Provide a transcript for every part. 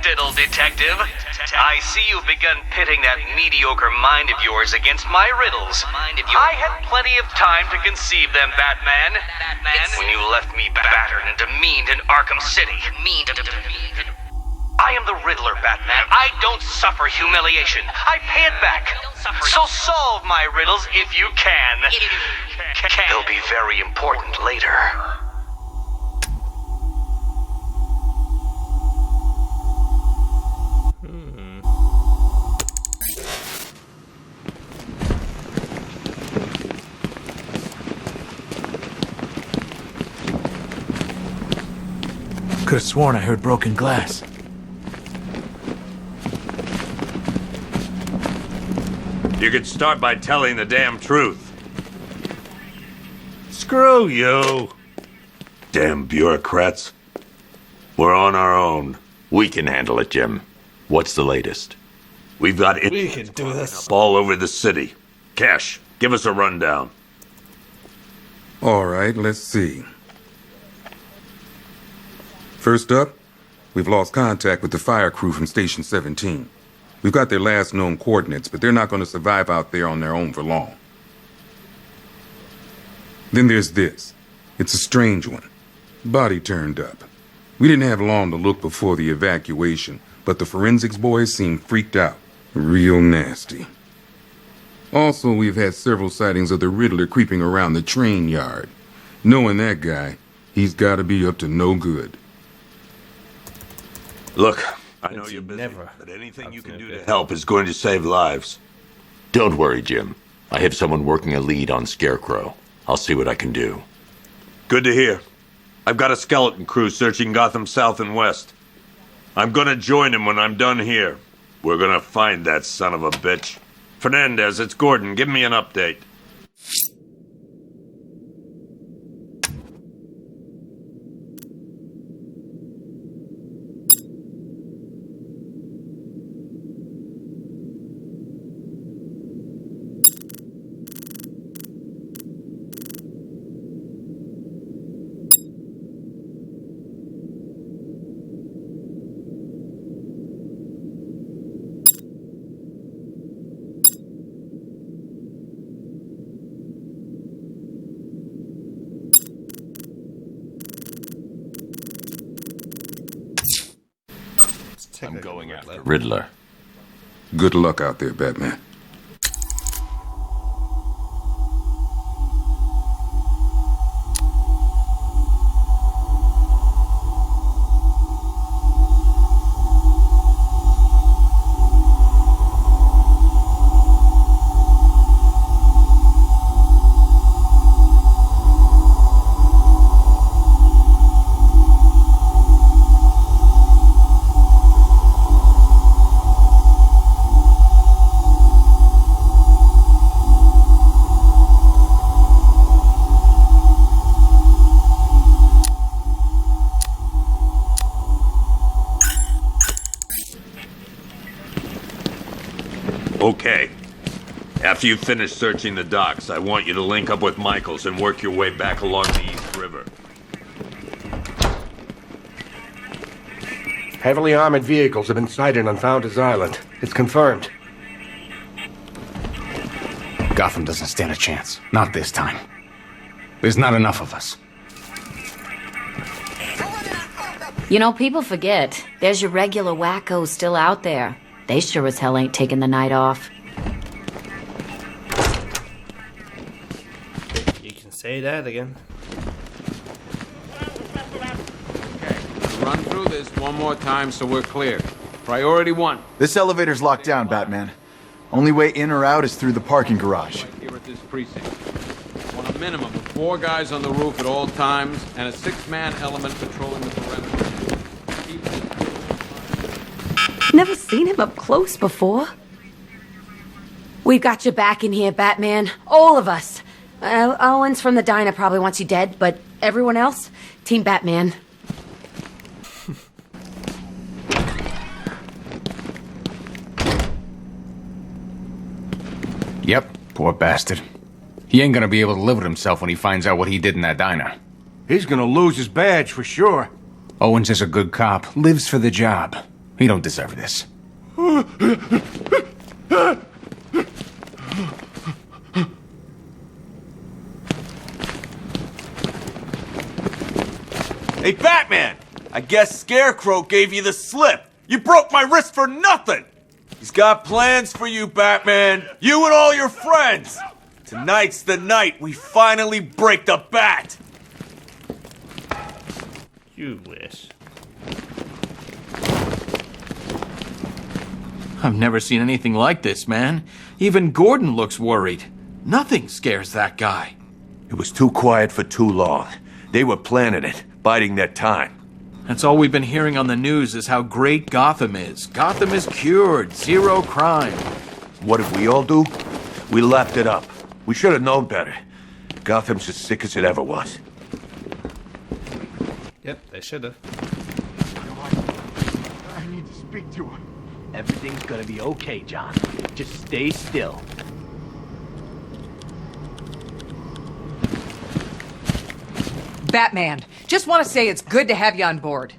Diddle Detective. I see you've begun pitting that mediocre mind of yours against my riddles. I had plenty of time to conceive them, Batman. When you left me battered and demeaned in Arkham City. I am the Riddler, Batman. I don't suffer humiliation. I pay it back. So solve my riddles if you can. They'll be very important later. Could have sworn I heard broken glass. You could start by telling the damn truth. Screw you. Damn bureaucrats. We're on our own. We can handle it, Jim. What's the latest? We've got it We can do this. all over the city. Cash, give us a rundown. All right, let's see. First up, we've lost contact with the fire crew from Station 17. We've got their last known coordinates, but they're not going to survive out there on their own for long. Then there's this. It's a strange one. Body turned up. We didn't have long to look before the evacuation, but the forensics boys seemed freaked out. Real nasty. Also, we've had several sightings of the Riddler creeping around the train yard. Knowing that guy, he's got to be up to no good. Look, I know you're busy, but anything you can do to help is going to save lives. Don't worry, Jim. I have someone working a lead on Scarecrow. I'll see what I can do. Good to hear. I've got a skeleton crew searching Gotham South and West. I'm gonna join him when I'm done here. We're gonna find that son of a bitch. Fernandez, it's Gordon. Give me an update. I'm going after Riddler. Good luck out there, Batman. Okay. After you finish searching the docks, I want you to link up with Michaels and work your way back along the East River. Heavily armored vehicles have been sighted on Founders Island. It's confirmed. Gotham doesn't stand a chance. Not this time. There's not enough of us. You know, people forget. There's your regular wackos still out there. They sure as hell ain't taking the night off. You can say that again. Okay, run through this one more time so we're clear. Priority 1. This elevator's locked down, Batman. Only way in or out is through the parking garage. Right here at this precinct. Want a minimum of 4 guys on the roof at all times and a 6-man element patrolling the perimeter. Never seen him up close before. We've got your back in here, Batman. All of us. Owens from the diner probably wants you dead, but everyone else, Team Batman. Yep, poor bastard. He ain't gonna be able to live with himself when he finds out what he did in that diner. He's gonna lose his badge for sure. Owens is a good cop, lives for the job. He don't deserve this. Hey, Batman! I guess Scarecrow gave you the slip. You broke my wrist for nothing! He's got plans for you, Batman. You and all your friends. Tonight's the night we finally break the bat. You wish. I've never seen anything like this, man. Even Gordon looks worried. Nothing scares that guy. It was too quiet for too long. They were planning it, biding their time. That's all we've been hearing on the news is how great Gotham is. Gotham is cured, zero crime. What did we all do? We lapped it up. We should have known better. Gotham's as sick as it ever was. Yep, they should have. I need to speak to her. Everything's gonna be okay, John. Just stay still. Batman, just want to say it's good to have you on board.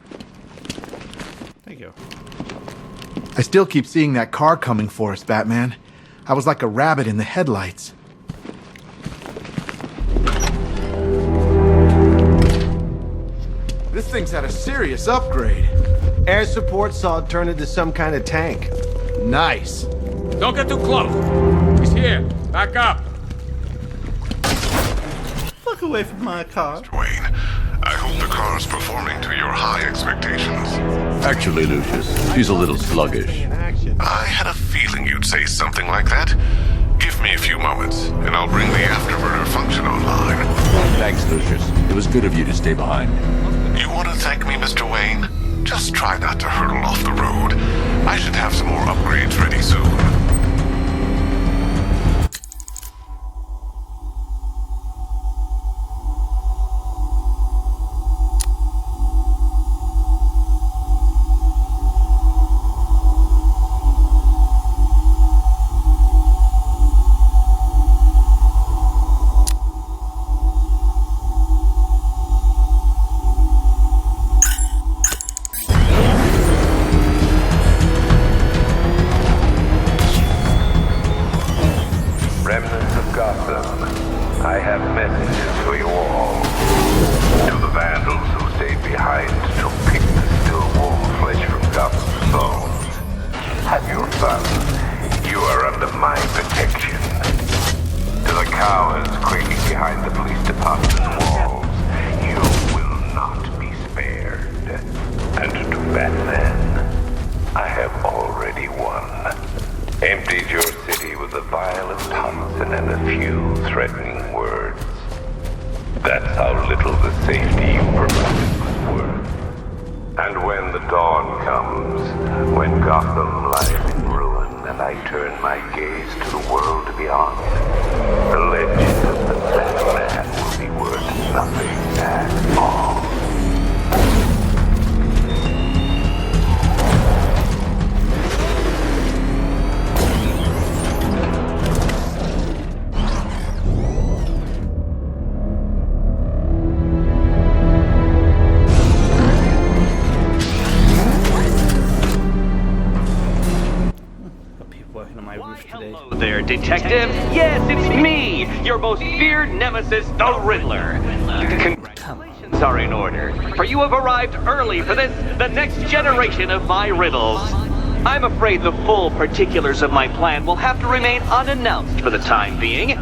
Thank you. I still keep seeing that car coming for us, Batman. I was like a rabbit in the headlights. This thing's had a serious upgrade. Air support saw it turn into some kind of tank. Nice. Don't get too close. He's here. Back up. Fuck away from my car. Wayne, I hope the car's performing to your high expectations. Actually, Lucius, she's a little sluggish. I had a feeling you'd say something like that. Give me a few moments, and I'll bring the afterburner function online. Thanks, Lucius. It was good of you to stay behind. You want to thank me, Mr. Wayne? Just try not to hurtle off the road. I should have some more upgrades ready soon. Remnants of Gotham, I have messages for you all. To the vandals who stayed behind to pick the still warm flesh from Gotham's bones. Have your fun. You are under my protection. To the cowards quaking behind the police department's walls, you will not be spared. And to Batman, I have already won. Emptied your city with a violent Thompson and a few threatening words. That's how little the safety you provided was worth. And when the dawn comes, when Gotham lies in ruin and I turn my gaze to the world beyond, the legend of the Batman will be worth nothing at all. Hello there, Detective. Yes, it's me, your most feared nemesis, the Riddler. Congratulations are in order, for you have arrived early for this, the next generation of my riddles. I'm afraid the full particulars of my plan will have to remain unannounced for the time being,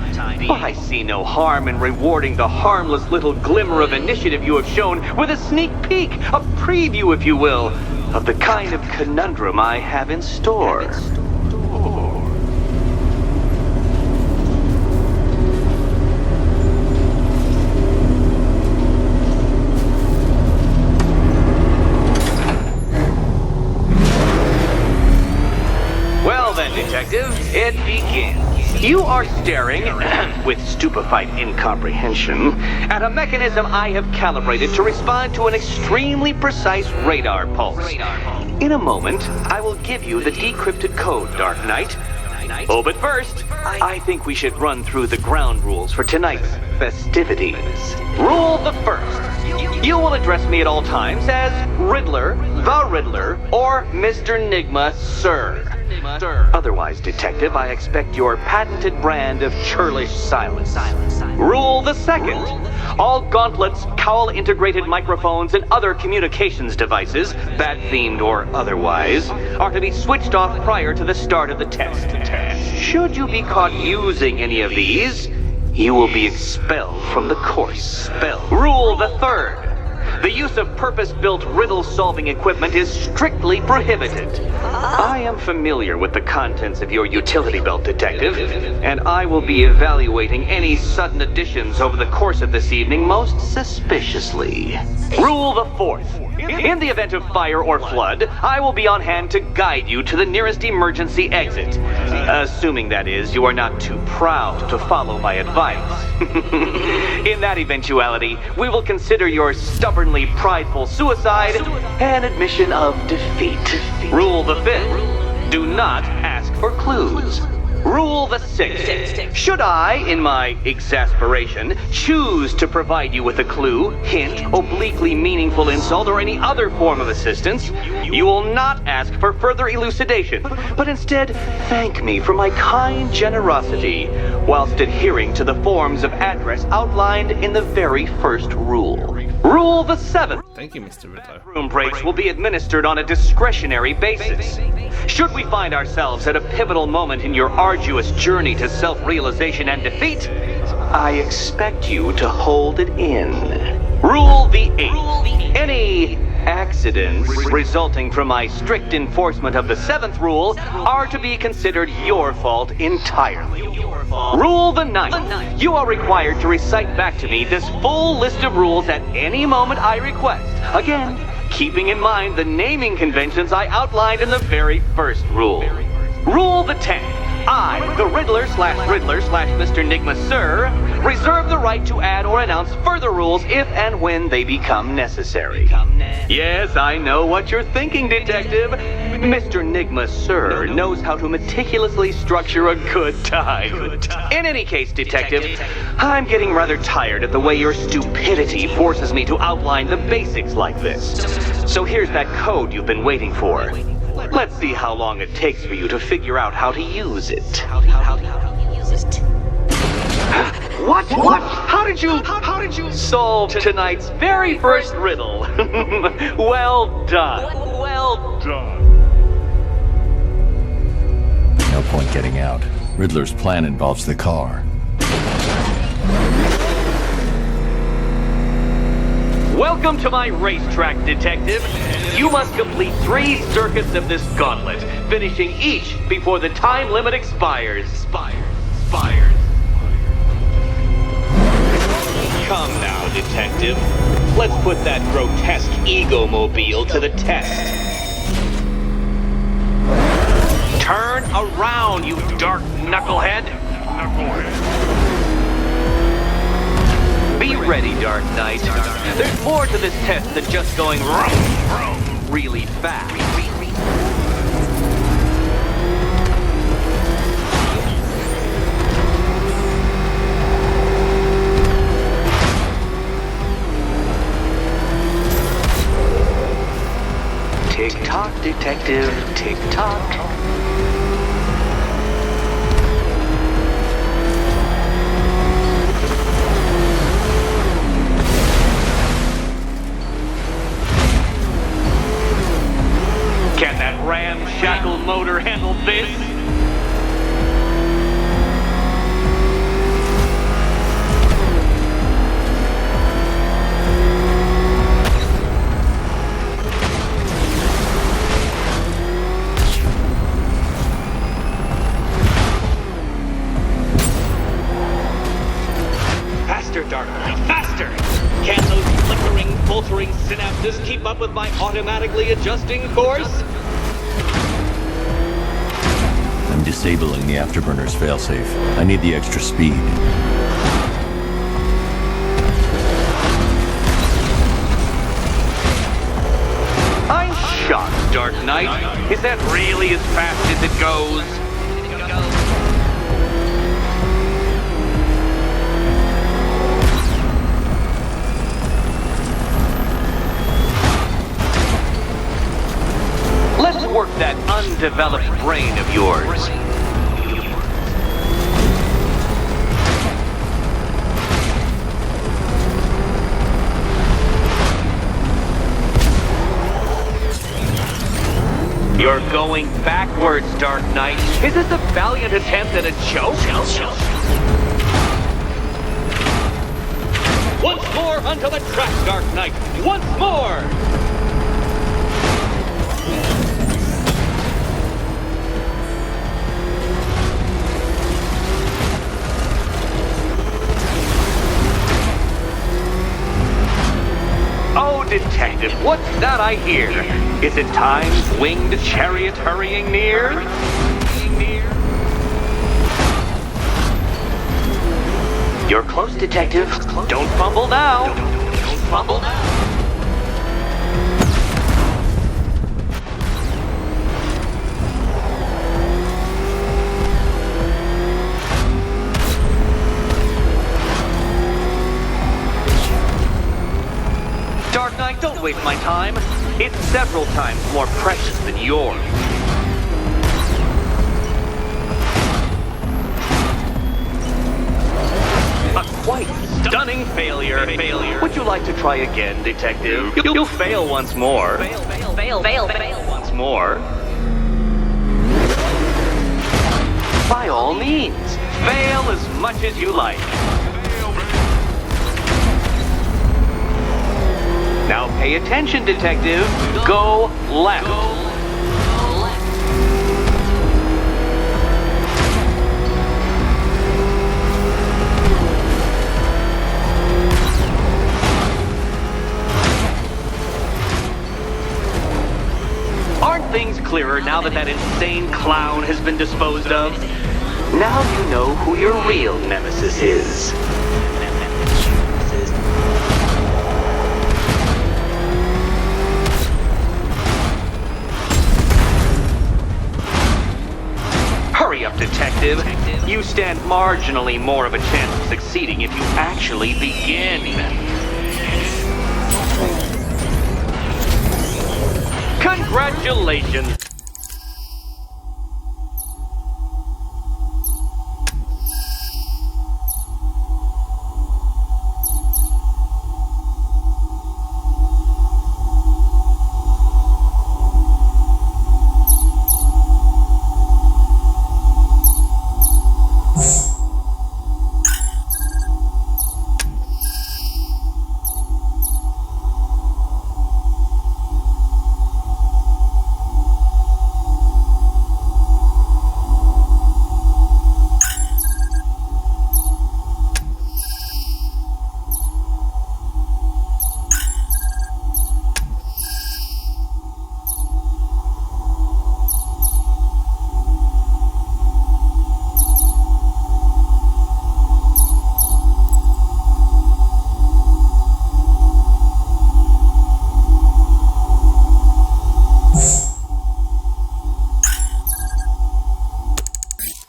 but I see no harm in rewarding the harmless little glimmer of initiative you have shown with a sneak peek, a preview, if you will, of the kind of conundrum I have in store. Detective, it begins. You are staring, with stupefied incomprehension, at a mechanism I have calibrated to respond to an extremely precise radar pulse. In a moment, I will give you the decrypted code, Dark Knight. Oh, but first, I think we should run through the ground rules for tonight's festivities. Rule the first. You will address me at all times as Riddler, the Riddler, or Mr. Nigma, sir. Otherwise, Detective, I expect your patented brand of churlish silence. Rule the second. All gauntlets, cowl-integrated microphones, and other communications devices, bat-themed or otherwise, are to be switched off prior to the start of the test. Should you be caught using any of these, you will be expelled from the course. Rule the third. The use of purpose-built riddle-solving equipment is strictly prohibited. I am familiar with the contents of your utility belt, Detective, and I will be evaluating any sudden additions over the course of this evening most suspiciously. Rule the fourth. In the event of fire or flood, I will be on hand to guide you to the nearest emergency exit. Assuming, that is, you are not too proud to follow my advice. In that eventuality, we will consider your stubbornly prideful suicide an admission of defeat. Rule the fifth. Do not ask for clues. Rule the sixth. Should I, in my exasperation, choose to provide you with a clue, hint, obliquely meaningful insult, or any other form of assistance, you will not ask for further elucidation, but instead thank me for my kind generosity, whilst adhering to the forms of address outlined in the very first rule. Rule the seventh. Thank you, Mr. Riddler. Room breaks will be administered on a discretionary basis. Should we find ourselves at a pivotal moment in your arduous journey to self-realization and defeat, I expect you to hold it in. Rule the eighth. Any accidents resulting from my strict enforcement of the seventh rule are to be considered your fault entirely. Rule the ninth. You are required to recite back to me this full list of rules at any moment I request. Again, keeping in mind the naming conventions I outlined in the very first rule. Rule the 10th. I, the Riddler/Mr. Nigma, sir, reserve the right to add or announce further rules if and when they become necessary. Yes, I know what you're thinking, Detective. Mr. Nigma, sir, knows how to meticulously structure a good time. In any case, Detective, I'm getting rather tired of the way your stupidity forces me to outline the basics like this. So here's that code you've been waiting for. Let's see how long it takes for you to figure out how to use it. What? How did you solve tonight's very first riddle? Well done. No point getting out. Riddler's plan involves the car. Welcome to my racetrack, Detective. You must complete 3 circuits of this gauntlet, finishing each before the time limit expires. Come now, Detective. Let's put that grotesque ego-mobile to the test. Turn around, you dark knucklehead. Be ready, Dark Knight. There's more to this test than just going really fast. Tick-tock, Detective, tick-tock. Can that ramshackle motor handle this? Faster, Dark Knight, faster! Can those flickering, faltering synapses keep up with my automatically adjusting course? I'm disabling the afterburner's failsafe. I need the extra speed. I'm shocked, Dark Knight. Is that really as fast as it goes? underdeveloped brain of yours. You're going backwards, Dark Knight. Is this a valiant attempt at a joke? Once more onto the track, Dark Knight. Once more! Oh, Detective, what's that I hear? Is it time's winged chariot hurrying near? You're close, Detective. Don't fumble now. Don't fumble now. Dark Knight, don't waste my time. It's several times more precious than yours. A quite stunning failure. Would you like to try again, Detective? You'll fail once more. Fail once more. By all means, fail as much as you like. Now pay attention, Detective. Go left. Aren't things clearer now that insane clown has been disposed of? Now you know who your real nemesis is. Hurry up, Detective. You stand marginally more of a chance of succeeding if you actually begin. Congratulations!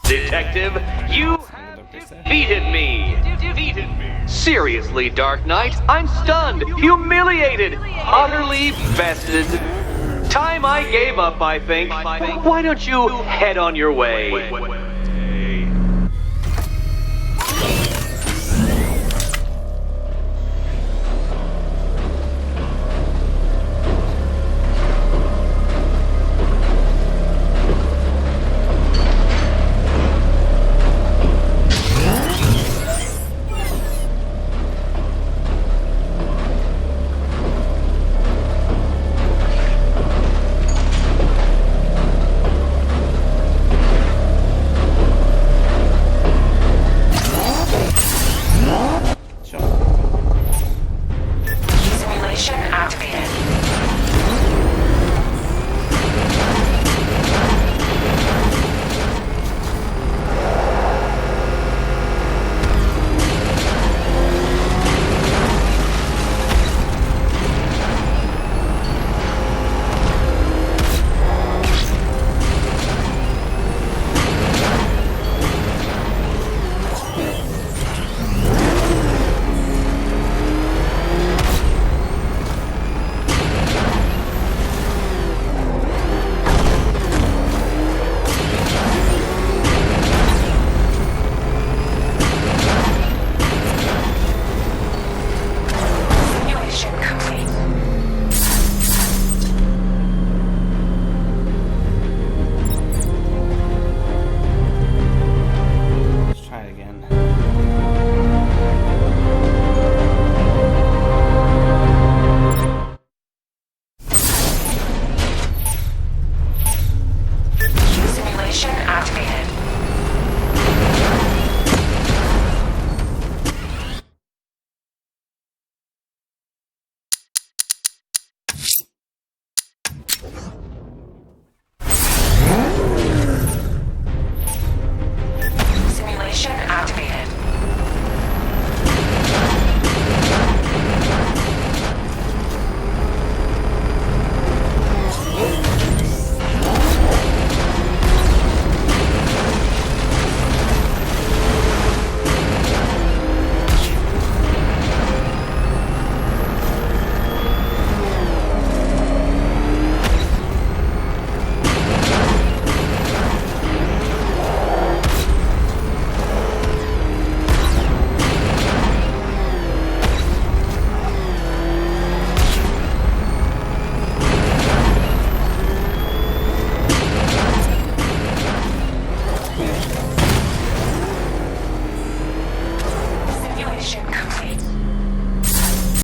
Detective, you have defeated me. Seriously, Dark Knight, I'm stunned, humiliated, utterly bested. Time I gave up, I think. Why don't you head on your way?